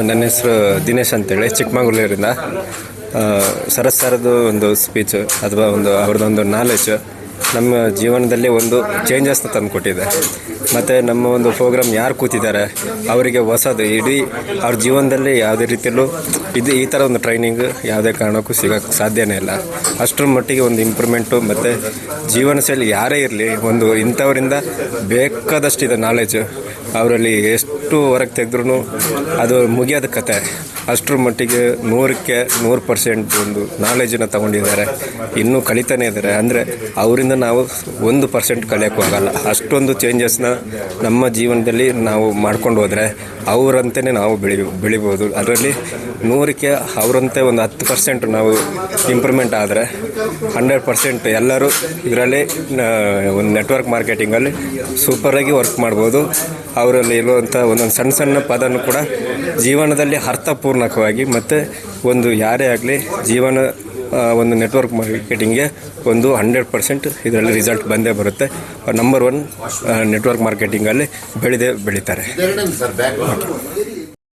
ನನ್ನ ಹೆಸರು ದಿನೇಶ್ ಅಂತೇಳಿ ಚಿಕ್ಕಮಗಳೂರಿಂದ. ಸರಸ್ ಸರ್ದು ಒಂದು ಸ್ಪೀಚ್ ಅಥವಾ ಅವ್ರದ್ದೊಂದು ನಾಲೆಜ್ ನಮ್ಮ ಜೀವನದಲ್ಲಿ ಒಂದು ಚೇಂಜಸ್ನ ತಂದು ಕೊಟ್ಟಿದೆ. ಮತ್ತು ನಮ್ಮ ಒಂದು ಪ್ರೋಗ್ರಾಮ್ ಯಾರು ಕೂತಿದ್ದಾರೆ ಅವರಿಗೆ ಹೊಸದು ಇಡೀ ಅವ್ರ ಜೀವನದಲ್ಲಿ ಯಾವುದೇ ರೀತಿಯಲ್ಲೂ ಈ ಥರ ಒಂದು ಟ್ರೈನಿಂಗ್ ಯಾವುದೇ ಕಾರಣಕ್ಕೂ ಸಿಗೋಕ್ಕೆ ಸಾಧ್ಯನೇ ಇಲ್ಲ. ಅಷ್ಟರ ಮಟ್ಟಿಗೆ ಒಂದು ಇಂಪ್ರೂವ್ಮೆಂಟು ಮತ್ತು ಜೀವನ ಶೈಲಿ ಯಾರೇ ಇರಲಿ ಒಂದು ಇಂಥವರಿಂದ ಬೇಕಾದಷ್ಟಿದೆ ನಾಲೆಜು. ಅವರಲ್ಲಿ ಎಷ್ಟು ಹೊರಗೆ ತೆಗೆದ್ರೂ ಅದು ಮುಗಿಯೋದ ಕತೆ. ಅಷ್ಟರ ಮಟ್ಟಿಗೆ 100% ಒಂದು ನಾಲೆಜನ್ನು ತಗೊಂಡಿದ್ದಾರೆ, ಇನ್ನೂ ಕಲಿತಾನೇ ಇದ್ದಾರೆ. ಅಂದರೆ ಅವರಿಂದ ನಾವು 1% ಕಲಿಯೋಕ್ಕೂ ಆಗಲ್ಲ. ಅಷ್ಟೊಂದು ಚೇಂಜಸ್ನ ನಮ್ಮ ಜೀವನದಲ್ಲಿ ನಾವು ಮಾಡ್ಕೊಂಡು ಹೋದರೆ ಅವರಂತೆಯೇ ನಾವು ಬೆಳಿಬೋದು. ಅದರಲ್ಲಿ 100ಕ್ಕೆ ಅವರಂತೆ ಒಂದು 10% ನಾವು ಇಂಪ್ರೂವ್ಮೆಂಟ್ ಆದರೆ 100% ಎಲ್ಲರೂ ಇದರಲ್ಲಿ ಒಂದು ನೆಟ್ವರ್ಕ್ ಮಾರ್ಕೆಟಿಂಗಲ್ಲಿ ಸೂಪರಾಗಿ ವರ್ಕ್ ಮಾಡ್ಬೋದು. ಅವರಲ್ಲಿ ಇರುವಂಥ ಒಂದೊಂದು ಸಣ್ಣ ಸಣ್ಣ ಪದನೂ ಕೂಡ ಜೀವನದಲ್ಲಿ ಅರ್ಥಪೂರ್ಣಕವಾಗಿ ಮತ್ತು ಒಂದು ಯಾರೇ ಆಗಲಿ ಜೀವನ ಒಂದು ನೆಟ್ವರ್ಕ್ ಮಾರ್ಕೆಟಿಂಗ್ಗೆ ಒಂದು 100% ಇದರಲ್ಲಿ ರಿಸಲ್ಟ್ ಬಂದೇ ಬರುತ್ತೆ. ನಂಬರ್ 1 ನೆಟ್ವರ್ಕ್ ಮಾರ್ಕೆಟಿಂಗಲ್ಲಿ ಬೆಳೀತಾರೆ.